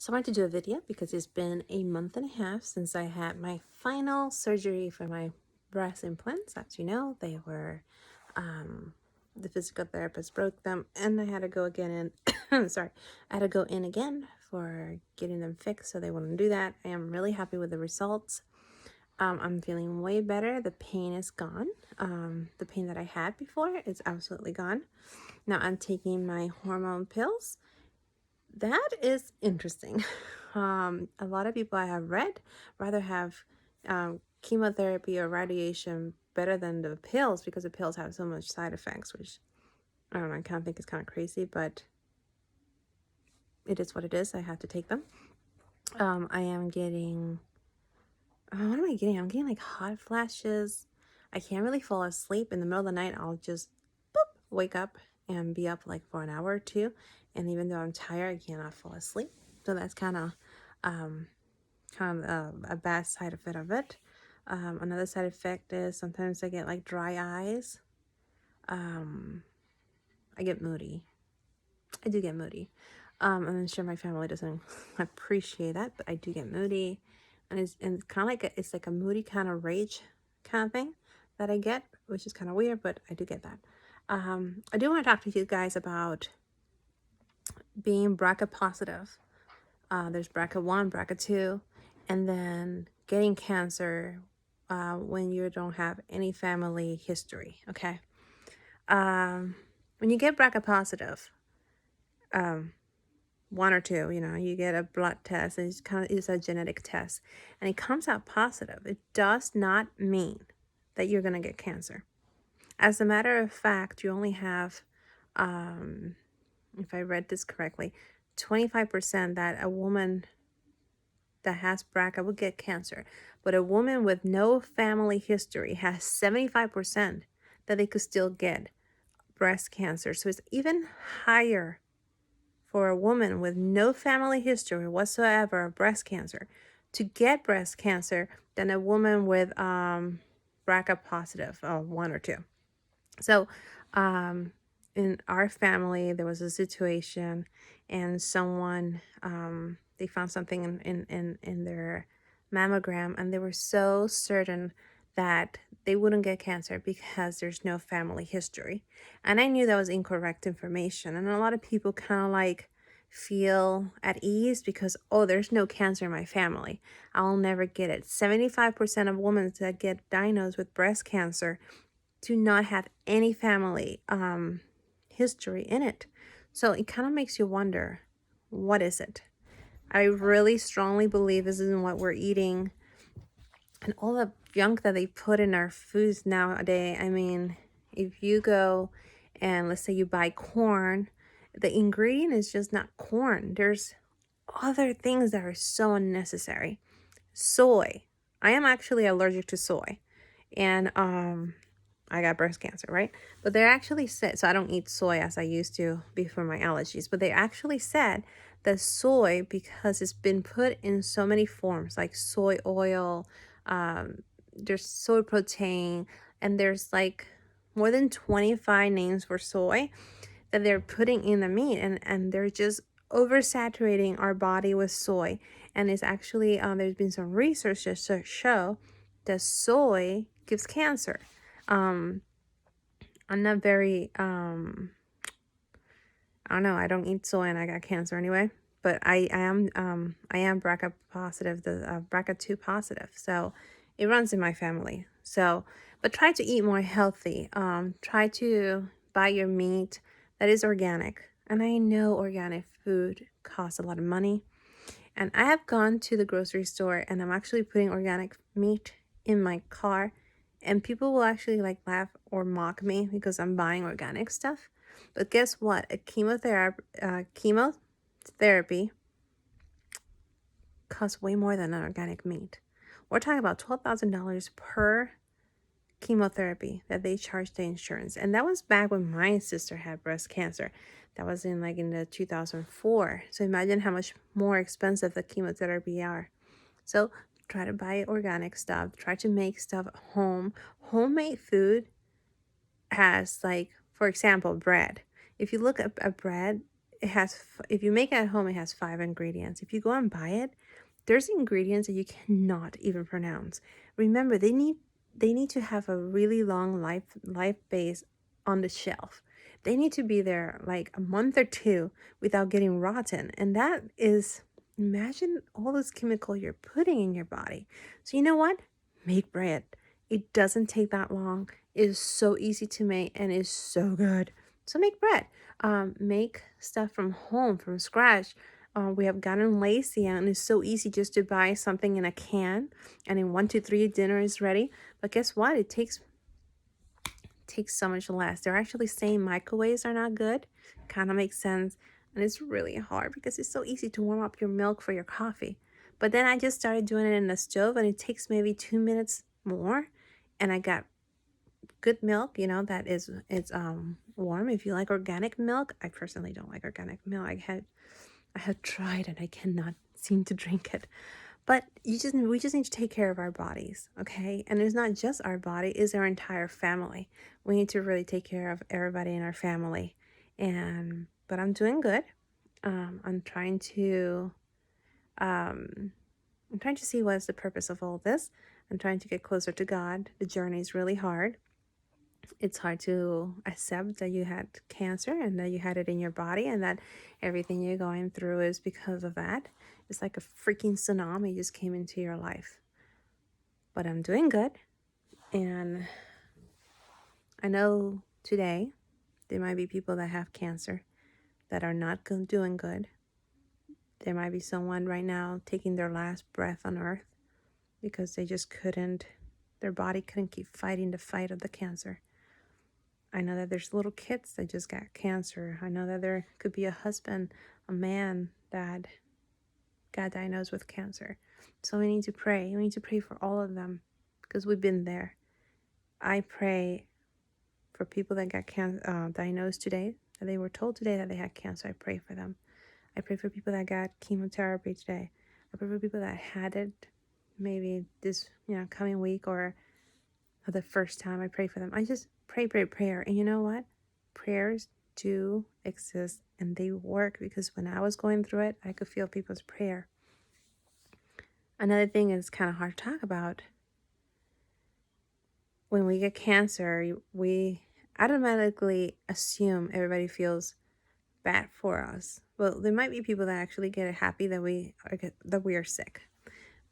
So I wanted to do a video because it's been a month and a half since I had my final surgery for my breast implants. As you know, they were, the physical therapist broke them and I had to go again and, sorry, I had to go in again for getting them fixed, so they wouldn't do that. I am really happy with the results. I'm feeling way better. The pain is gone. The pain that I had before is absolutely gone. Now I'm taking my hormone pills. That is interesting. A lot of people I have read rather have chemotherapy or radiation better than the pills because the pills have so much side effects, which I don't know, I kind of think is kind of crazy, but it is what it is. I have to take them. I am getting, what am I getting? I'm getting like hot flashes. I can't really fall asleep. In the middle of the night, I'll just boop, wake up and be up like for an hour or two. And even though I'm tired, I cannot fall asleep. So that's kind of a bad side effect of it. Another side effect is sometimes I get like dry eyes. I get moody. I do get moody. I'm sure my family doesn't appreciate that, but I do get moody. And it's kind of like it's like a moody kind of rage kind of thing that I get, which is kind of weird, but I do get that. I do want to talk to you guys about being BRCA positive. There's BRCA1, BRCA2, and then getting cancer when you don't have any family history, okay? When you get BRCA positive, one or two, you get a blood test, and it's a genetic test, and it comes out positive. It does not mean that you're going to get cancer. As a matter of fact, you only have, if I read this correctly, 25% that a woman that has BRCA will get cancer, but a woman with no family history has 75% that they could still get breast cancer. So it's even higher for a woman with no family history whatsoever of breast cancer to get breast cancer than a woman with BRCA positive, one or two. So in our family, there was a situation, and someone, they found something in their mammogram, and they were so certain that they wouldn't get cancer because there's no family history. And I knew that was incorrect information. And a lot of people kind of like feel at ease because, oh, there's no cancer in my family, I'll never get it. 75% of women that get diagnosed with breast cancer do not have any family history in it. So it kind of makes you wonder, what is it? I really strongly believe this isn't what we're eating and all the junk that they put in our foods nowadays. I mean, if you go and let's say you buy corn, the ingredient is just not corn. There's other things that are so unnecessary. Soy. I am actually allergic to soy. And I got breast cancer, right? But they actually said, so I don't eat soy as I used to before my allergies, but they actually said that soy, because it's been put in so many forms, like soy oil, there's soy protein, and there's like more than 25 names for soy that they're putting in the meat, and they're just oversaturating our body with soy. And it's actually, there's been some research to show that soy gives cancer. I'm not very, I don't know, I don't eat soy and I got cancer anyway, but I am BRCA positive, the BRCA2 positive. So it runs in my family. So, but try to eat more healthy. Try to buy your meat that is organic. And I know organic food costs a lot of money. And I have gone to the grocery store and I'm actually putting organic meat in my car, and people will actually like laugh or mock me because I'm buying organic stuff. But guess what? A chemotherapy costs way more than an organic meat. We're talking about $12,000 per chemotherapy that they charge the insurance. And that was back when my sister had breast cancer. That was in the 2004. So imagine how much more expensive the chemotherapy are. So try to buy organic stuff. Try to make stuff at home. Homemade food has, like, for example, bread. If you look at bread, if you make it at home, it has 5 ingredients. If you go and buy it, there's ingredients that you cannot even pronounce. Remember, they need to have a really long life base on the shelf. They need to be there like a month or two without getting rotten. And that is, imagine all this chemical you're putting in your body. So you know what? Make bread. It doesn't take that long. It is so easy to make and is so good. So make bread. Make stuff from home, from scratch. We have gotten lazy and it's so easy just to buy something in a can and in 1, 2, 3 dinner is ready. But guess what? It takes so much less. They're actually saying microwaves are not good. Kind of makes sense. And it's really hard because it's so easy to warm up your milk for your coffee. But then I just started doing it in the stove and it takes maybe 2 minutes more. And I got good milk, that is it's warm. If you like organic milk, I personally don't like organic milk. I have tried and I cannot seem to drink it. But we just need to take care of our bodies, okay? And it's not just our body, it's our entire family. We need to really take care of everybody in our family. But I'm doing good. I'm trying to see what's the purpose of all this. I'm trying to get closer to God. The journey is really hard. It's hard to accept that you had cancer and that you had it in your body and that everything you're going through is because of that. It's like a freaking tsunami just came into your life. But I'm doing good. And I know today there might be people that have cancer that are not doing good. There might be someone right now taking their last breath on earth because their body couldn't keep fighting the fight of the cancer. I know that there's little kids that just got cancer. I know that there could be a husband, a man that got diagnosed with cancer. So we need to pray. We need to pray for all of them because we've been there. I pray for people that got diagnosed today, that they were told today that they had cancer. I pray for them. I pray for people that got chemotherapy today. I pray for people that had it maybe this coming week or the first time. I pray for them. I just pray. And you know what? Prayers do exist and they work because when I was going through it, I could feel people's prayer. Another thing is kind of hard to talk about. When we get cancer, we automatically assume everybody feels bad for us. Well, there might be people that actually get happy that we are sick.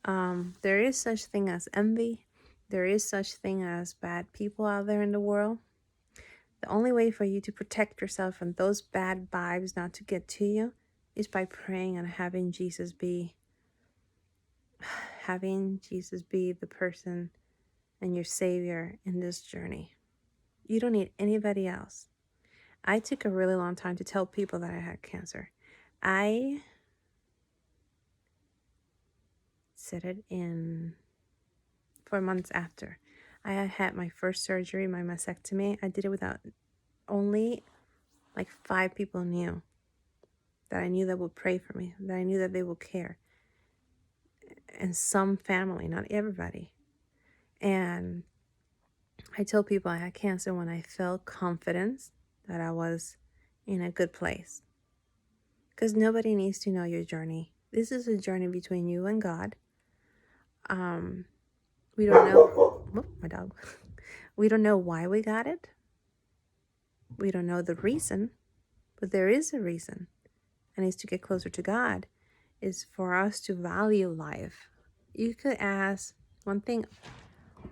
There is such thing as envy. There is such thing as bad people out there in the world. The only way for you to protect yourself from those bad vibes not to get to you is by praying and having Jesus be the person and your savior in this journey. You don't need anybody else. I took a really long time to tell people that I had cancer. I said it in 4 months after. I had my first surgery, my mastectomy. I did it without only like 5 people knew that I knew that would pray for me, that I knew that they would care. And some family, not everybody. And I told people I had cancer when I felt confidence that I was in a good place. Because nobody needs to know your journey. This is a journey between you and God. We don't know. My dog. We don't know why we got it. We don't know the reason. But there is a reason. And it's to get closer to God. It's for us to value life. You could ask, one thing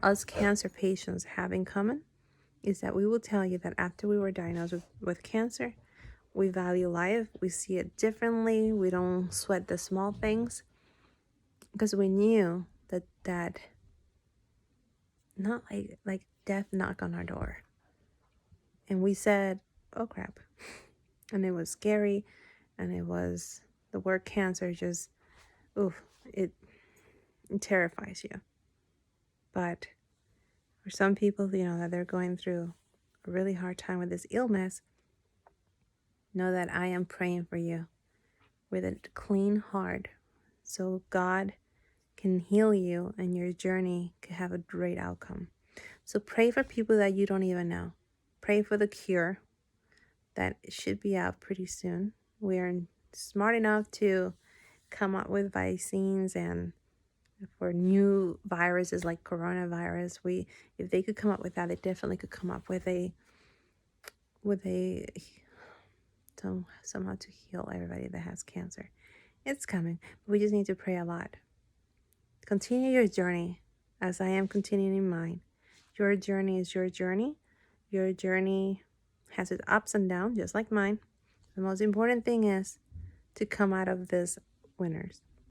us cancer patients have in common is that we will tell you that after we were diagnosed with cancer, we value life. We see it differently. We don't sweat the small things because we knew that not like death knocked on our door. And we said, oh crap. And it was scary. And it was the word cancer just, it terrifies you. But for some people, that they're going through a really hard time with this illness, know that I am praying for you with a clean heart so God can heal you and your journey can have a great outcome. So pray for people that you don't even know. Pray for the cure that should be out pretty soon. We are smart enough to come up with vaccines, and for new viruses like coronavirus, if they could come up with that, they definitely could come up with a somehow to heal everybody that has cancer. It's coming. We just need to pray a lot. Continue your journey as I am continuing mine. Your journey is your journey. Your journey has its ups and downs, just like mine. The most important thing is to come out of this winners.